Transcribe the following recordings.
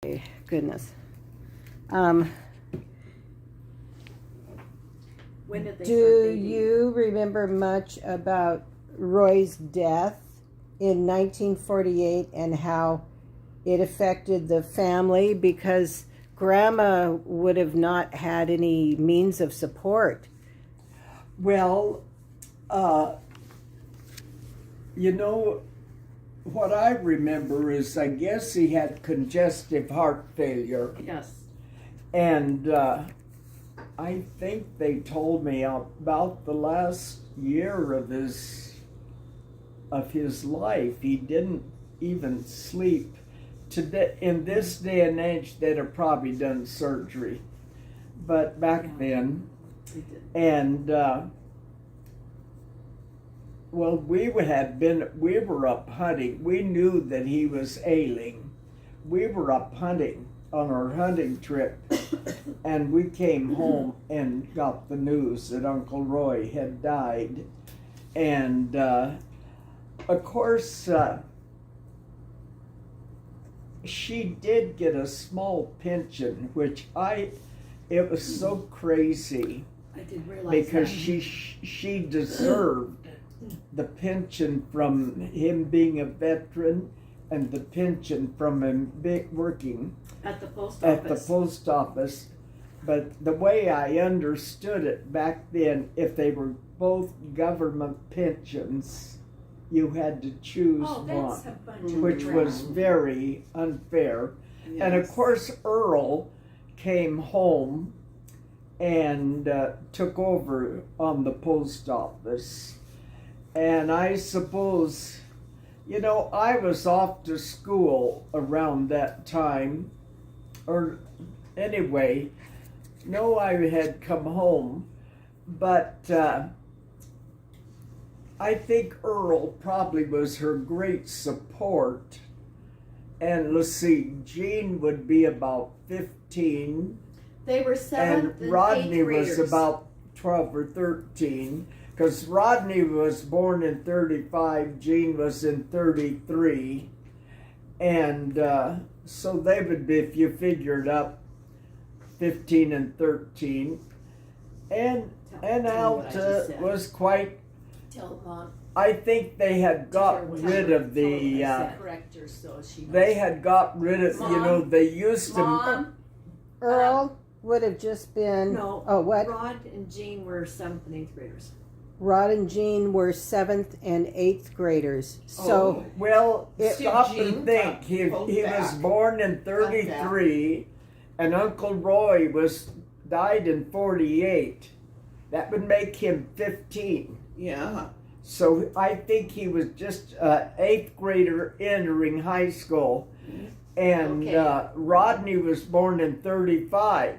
Goodness. When did they Do start dating? you remember much about Roy's death in 1948 and how it affected the family? Because Grandma would have not had any means of support. Well, what I remember is I guess he had congestive heart failure. Yes. And I think they told me about the last year of his life, he didn't even sleep. Today, in this day and age, they'd have probably done surgery. But back then, They did. and well, we were up hunting. We knew that he was ailing. We were up hunting on our hunting trip, and we came home and got the news that Uncle Roy had died. And of course, she did get a small pension, which it was so crazy I didn't realize because that. she deserved the pension from him being a veteran and the pension from him working At the post at the office. post office. But the way I understood it back then, if they were both government pensions, you had to choose Oh, that's one, a bunch of which was crap. very unfair. And of Yes. course, Earl came home and took over on the post office. And I suppose, I was off to school around that time. Or anyway, no, I had come home. But I think Earl probably was her great support. And let's see, Jean would be about 15. They were seventh And Rodney eighth was graders. about 12 or 13. Because Rodney was born in 35, Jean was in 33. And so they would be, if you figured up, 15 and 13. And Tell what I Alta just said. was quite, Tell Mom. I think they had got rid of the, Correct her so she knows. they had got rid of, Mom? they used to, Mom. Earl would have just been. No. Oh, what? Rod and Jean were 7th and 8th graders. Rod and Jean were 7th and 8th graders. So well, It- stop Jean and think. got He pulled was back. born in 33, and Uncle Roy died in 48. That would make him 15. Yeah. So I think he was just an 8th grader entering high school. And Okay. Rodney was born in 35.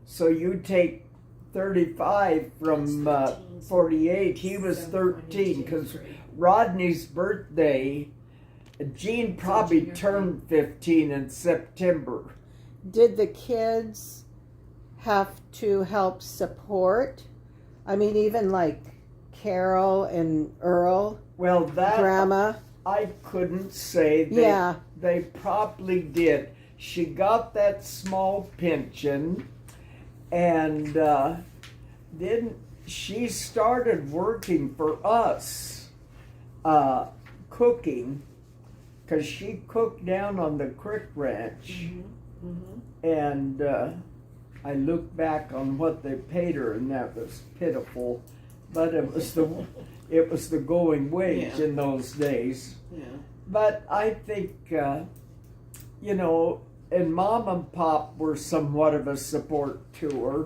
So you take 35 from That's 13, so 48. He was 13 because Rodney's birthday, Jean probably junior high. turned 15 in September. did the kids have to help support? I mean, even like Carol and Earl, Well, that Grandma. I couldn't say. Yeah. They probably did. She got that small pension, and then she started working for us, cooking, because she cooked down on the Creek Ranch. And I look back on what they paid her, and that was pitiful. But it was the going wage Yeah. in those days. Yeah. But I think and Mom and Pop were somewhat of a support to her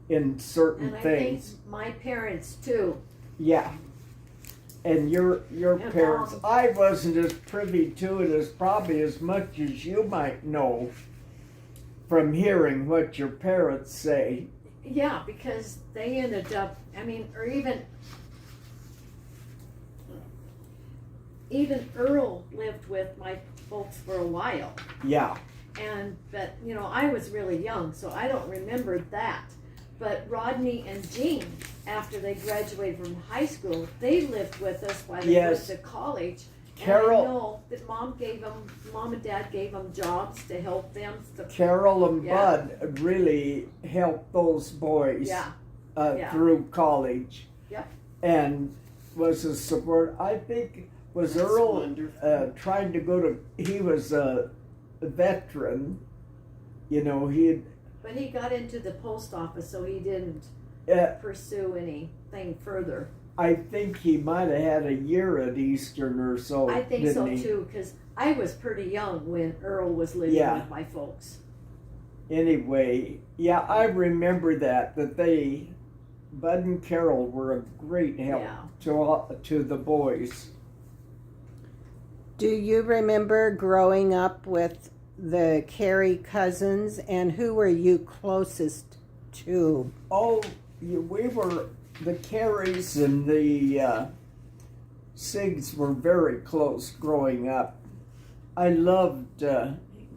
in certain And I things. think my parents too. Yeah. And your And parents, Mom. I wasn't as privy to it as probably as much as you might know from hearing what your parents say. Yeah, because they ended up, or even Earl lived with my folks for a while. Yeah. But I was really young, so I don't remember that. But Rodney and Jean, after they graduated from high school, they lived with us while they Yes. went to college. Carol, And I know that mom and dad gave them jobs to help them. Carol and Yeah. Bud really helped those boys Yeah. Yeah. through college. Yep. And was a support. I think was That's Earl wonderful. trying to go to. He was a veteran. You know, he But he got into the post office, so he didn't pursue anything further. I think he might have had a year at Eastern or so. I think didn't so he? too, because I was pretty young when Earl was living Yeah. with my folks. Anyway, yeah, I remember that they, Bud and Carol were a great help Yeah. to the boys. Do you remember growing up with the Carey cousins, and who were you closest to? Oh, we were, the Careys and the Siegs were very close growing up. I loved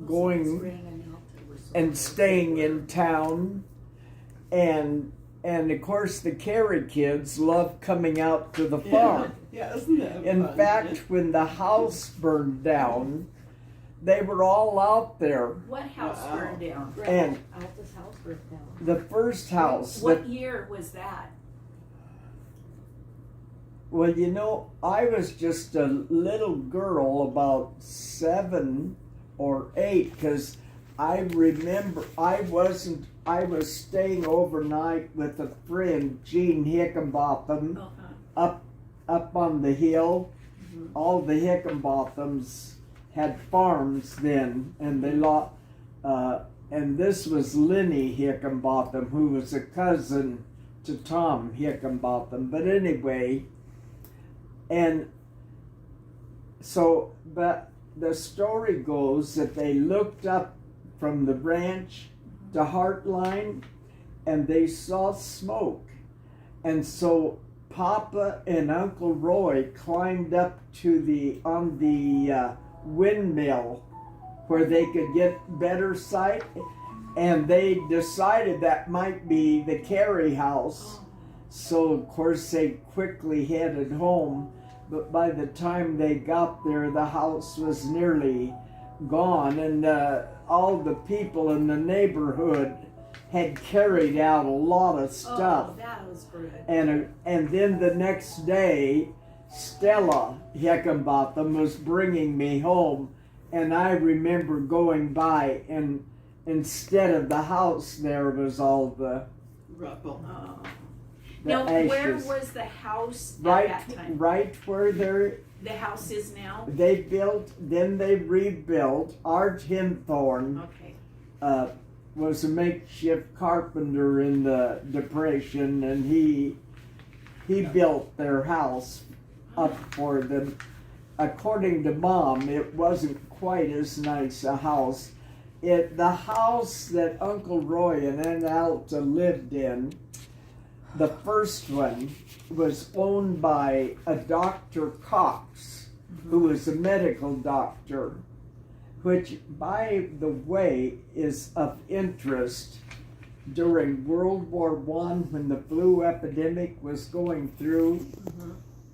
going and staying in town, and of course the Carey kids loved coming out to the farm. Yeah, isn't that In fun? fact, when the house burned down, they were all out there. What house Wow. burned down? And Alta's house burned down. the first house What year was that? well, you know, I was just a little girl, about 7 or 8, because I remember I was staying overnight with a friend, Gene Hickenbotham, up on the hill. All the Hickenbothams had farms then, and they and this was Lenny Hickenbotham, who was a cousin to Tom Hickenbotham. But anyway, and so, but the story goes that they looked up from the ranch to Hartline, and they saw smoke, and so Papa and Uncle Roy climbed up to on the windmill where they could get better sight, and they decided that might be the Carey house. So of course they quickly headed home, but by the time they got there, the house was nearly gone, and all the people in the neighborhood had carried out a lot of stuff. Oh, that was good. And then the next day, Stella Hickenbotham was bringing me home, and I remember going by, and instead of the house, there was all the Rubble. Oh. the Now, where ashes. was the house Right, at that time? right where The house is now? they built, then they rebuilt. Art Hinthorn Okay. was a makeshift carpenter in the Depression, and he built their house up for them. According to Mom, it wasn't quite as nice a house. The house that Uncle Roy and Aunt Alta lived in, the first one, was owned by a Dr. Cox, who was a medical doctor, which, by the way, is of interest. During World War I, when the flu epidemic was going through,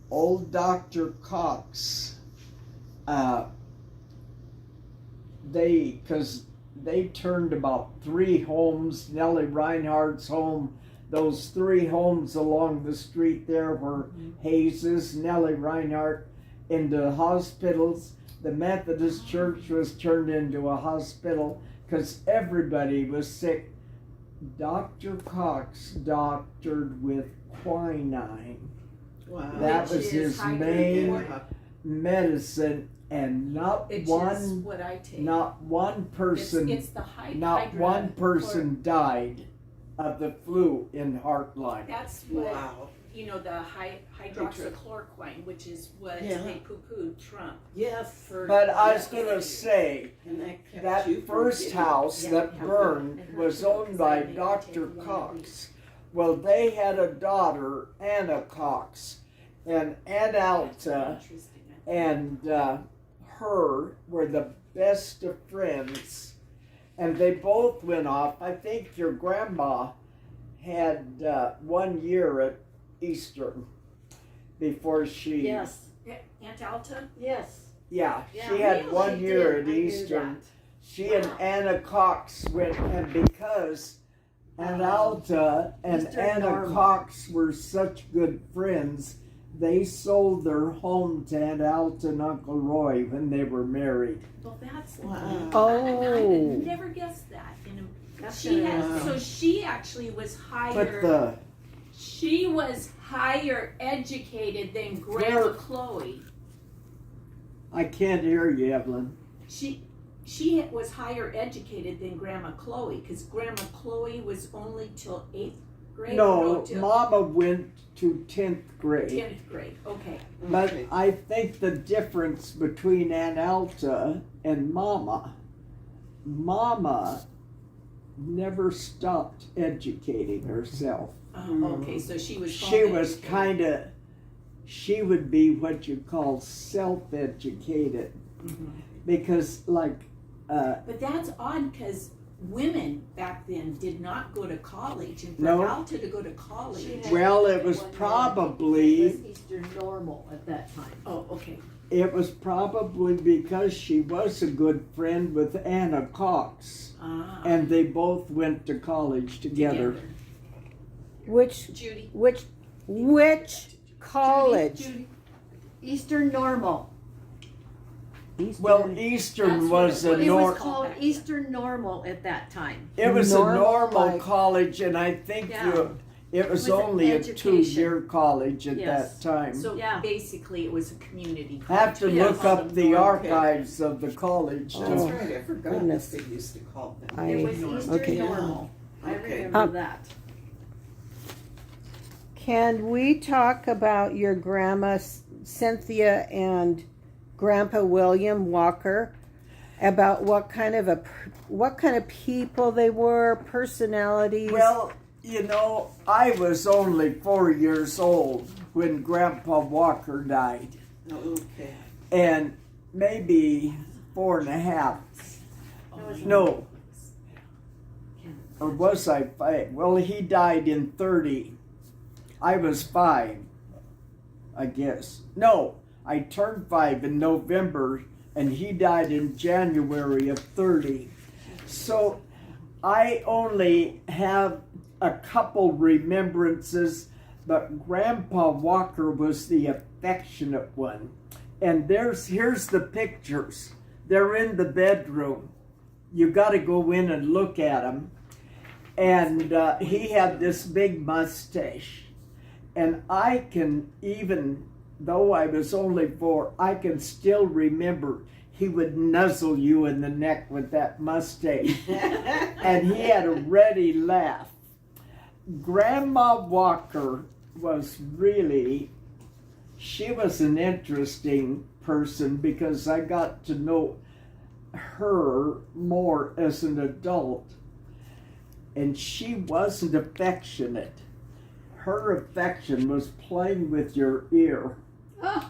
old Dr. Cox, because they turned about 3 homes, Nellie Reinhardt's home, those 3 homes along the street there were Hayes's, Nellie Reinhardt, into hospitals. The Methodist Church was turned into a hospital because everybody was sick. Dr. Cox doctored with quinine. Wow. That Which was is his high main grade. medicine, and not Which is one what I take. person, It's the high not one person died of the flu in Hartline. That's what, Wow. you know, the hydroxychloroquine, which is what Yeah. they poo-pooed Trump. Yes. For But I was Yes. gonna say, And that kept that you from first getting- house Yeah, that yeah. burned And was her too, owned 'cause by I made her Dr. take one Cox. Well, they had a daughter, Anna Cox, and Aunt Alta Interesting. and her were the best of friends, and they both went off. I think your grandma had 1 year at Eastern before she Yes. Aunt Alta? Yes. Yeah, Yeah, she had really? one year Did. at I knew Eastern. that. She and Anna Cox went, and because Aunt Alta and Eastern Anna Normal. Cox were such good friends, they sold their home to Aunt Alta and Uncle Roy when they were married. Well, that's Wow. Oh. I never guessed that. That's She had, Wow. so she actually was But higher. She was higher educated than Grandma Where- Chloe. I can't hear you, Evelyn. She was higher educated than Grandma Chloe because Grandma Chloe was only till 8th grade. No, till Mama went to 10th grade. 10th grade. Okay. But Okay. I think the difference between Aunt Alta and Mama never stopped educating herself. Okay, so she was. She was home-educated. she would be what you call self-educated. Because But that's odd because women back then did not go to college, and for No. Alta to go to college. She had- well, it was One year. probably It was Eastern Normal at that time. Oh, okay. because she was a good friend with Anna Cox, Ah. and they both went to college together. Which Judy. college? Judy. Eastern Normal. Eastern. Well, Eastern That's was what a It was nor- called Eastern Normal at that time. It was a Normal, normal like- college, and I think Yeah. it was It was an only a education. 2-year college at Yes. that time. So Yeah. basically, it was a community. Have to college. look up the archives of the college. Oh. That's too. right, I forgot Goodness. what they used to call them. It was I, Eastern okay. Normal. I Okay. remember that. Can we talk about your grandma Cynthia and Grandpa William Walker? About what kind of people they were, personalities. Well, you know, I was only 4 years old when Grandpa Walker died, Oh, okay. and maybe 4.5. No, or was I 5? Well, he died in 30. I was 5, I guess. No, I turned 5 in November, and he died in January of 30. So I only have a couple remembrances, but Grandpa Walker was the affectionate one. And here's the pictures. They're in the bedroom. You got to go in and look at them. And he had this big mustache. And I can, even though I was only 4, I can still remember he would nuzzle you in the neck with that mustache. And he had a ready laugh. Grandma Walker was really, she was an interesting person because I got to know her more as an adult. And she wasn't affectionate. Her affection was playing with your ear.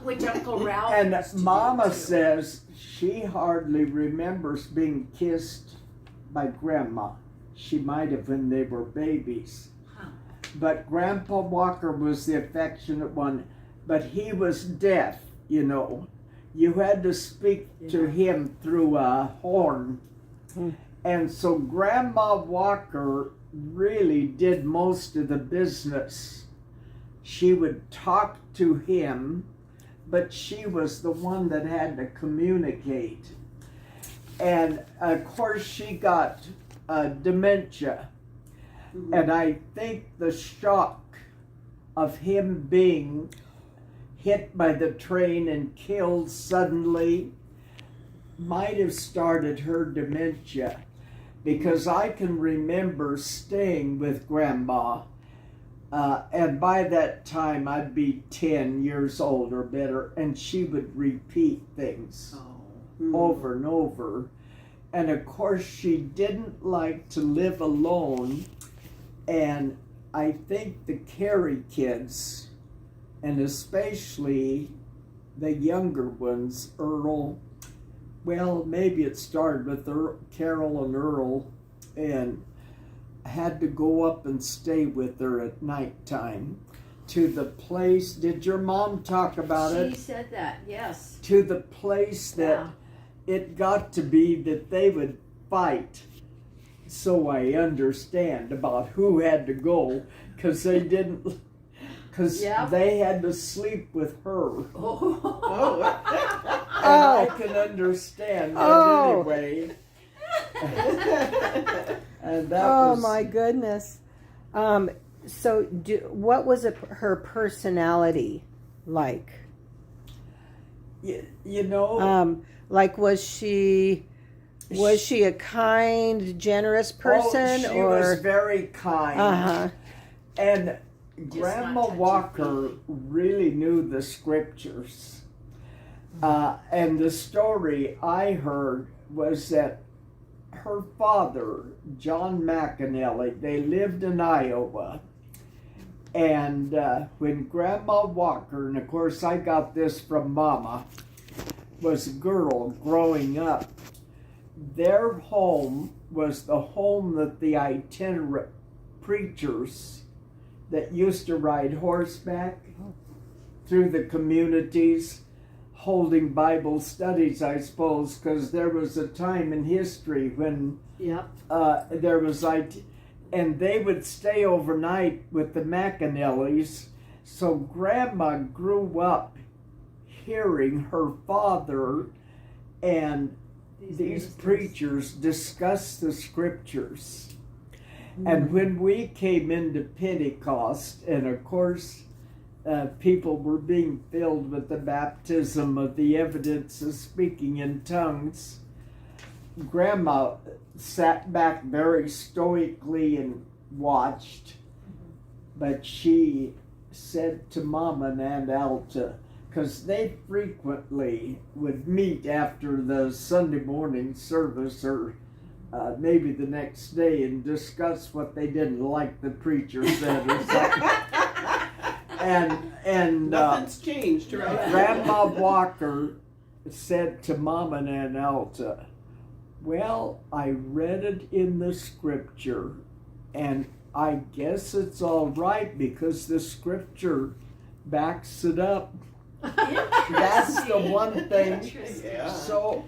Which Uncle Ralph And used to do, Mama too. says she hardly remembers being kissed by Grandma. She might have when they were babies. Huh. But Grandpa Walker was the affectionate one. But he was deaf, you know. You had to speak to him through a horn. And so Grandma Walker really did most of the business. She would talk to him, but she was the one that had to communicate. And of course she got dementia. And I think the shock of him being hit by the train and killed suddenly might have started her dementia, because I can remember staying with Grandma, and by that time I'd be 10 years old or better, and she would repeat things over and over. And of course she didn't like to live alone, and I think the Carey kids, and especially the younger ones, Earl, well, maybe it started with Carol and Earl, and had to go up and stay with her at nighttime to the place. Did your mom talk about it? She said that, yes. To the place that it got to be that they would fight. So I understand about who had to go, because they didn't, because they had to sleep with her. Oh. And I can understand that anyway. And that was, my goodness. So, what was her personality like? you know, Like, was she a kind, generous person, she or was very kind. And Grandma not Walker really knew the scriptures. And the story I heard was that her father, John McAnally, they lived in Iowa. And when Grandma Walker, and of course I got this from Mama, was a girl growing up, their home was the home that the itinerant preachers that used to ride horseback through the communities holding Bible studies, I suppose, because there was a time in history when there was and they would stay overnight with the McAnallys. So Grandma grew up hearing her father and these preachers discuss the scriptures. And when we came into Pentecost, and of course people were being filled with the baptism of the evidence of speaking in tongues, Grandma sat back very stoically and watched. But she said to Mama and Aunt Alta, because they frequently would meet after the Sunday morning service or maybe the next day and discuss what they didn't like the preacher said or something. And Nothing's changed, right? Grandma Walker said to Mama and Aunt Alta, well, I read it in the scripture, and I guess it's all right because the scripture backs it up. That's the one thing. Yeah. So,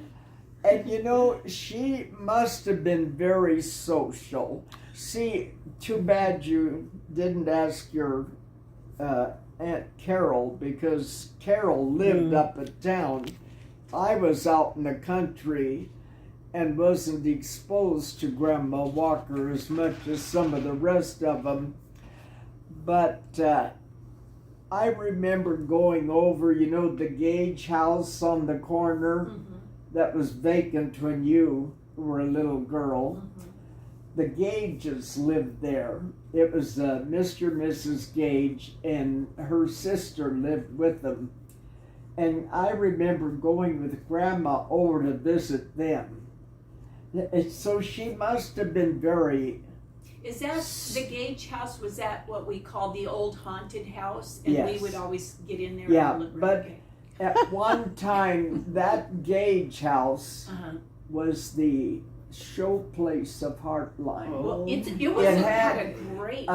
and you know, she must have been very social. See, too bad you didn't ask your Aunt Carol, because Carol lived up in town. I was out in the country and wasn't exposed to Grandma Walker as much as some of the rest of them. But I remember going over, the Gage house on the corner that was vacant when you were a little girl. The Gages lived there. It was Mr. and Mrs. Gage, and her sister lived with them. And I remember going with Grandma over to visit them. So she must have been very... Is that the Gage house? Was that what we call the old haunted house? And Yes. we would always get in there Yeah, and look. but at one time, that Gage house was the show place of Hartline. Well, it It had a great.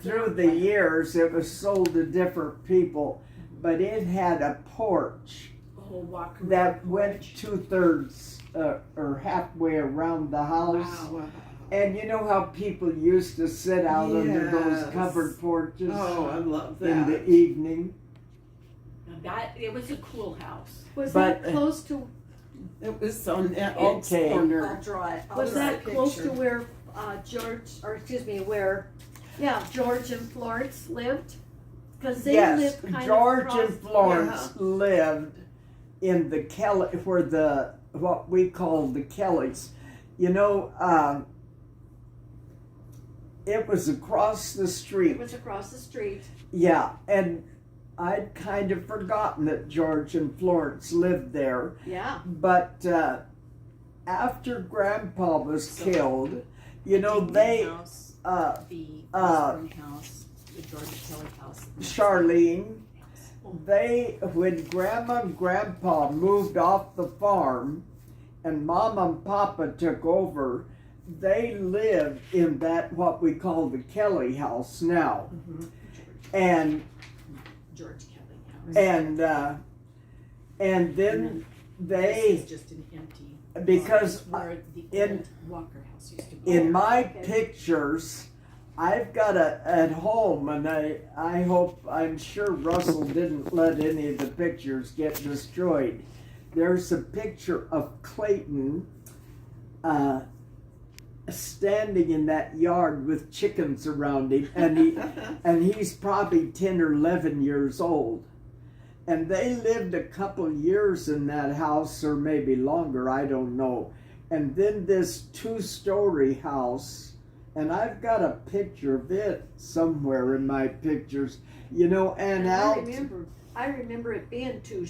through the years, it was sold to different people, but it had a porch that went 2/3 or halfway around the house. Wow. And you know how people used to sit out under those Yes. covered porches Oh, I love in that. the evening? It was a cool house. Was But- that close to? It was on that Okay. corner. I'll draw it. Was that close to picture. where George and Florence lived? Because they Yes, lived kind George of across. and Florence lived in the Kelly, where what we call the Kellys. It was across the street. It was across the street. Yeah, and I'd kind of forgotten that George and Florence lived there. Yeah. But after Grandpa was killed, they house, the uh, house, the George Kelly house. Charlene, when Grandma and Grandpa moved off the farm and Mama and Papa took over, they live in that what we call the Kelly house now, and George Kelly House. and then This is they, just an empty. because where the in- old Walker House used to be. in my Okay. pictures, I've got at home, and I hope, I'm sure Russell didn't let any of the pictures get destroyed. There's a picture of Clayton standing in that yard with chickens around him, and he's probably 10 or 11 years old. And they lived a couple years in that house, or maybe longer, I don't know. And then this 2-story house, and I've got a picture of it somewhere in my pictures, you know, and And out. I remember it being 2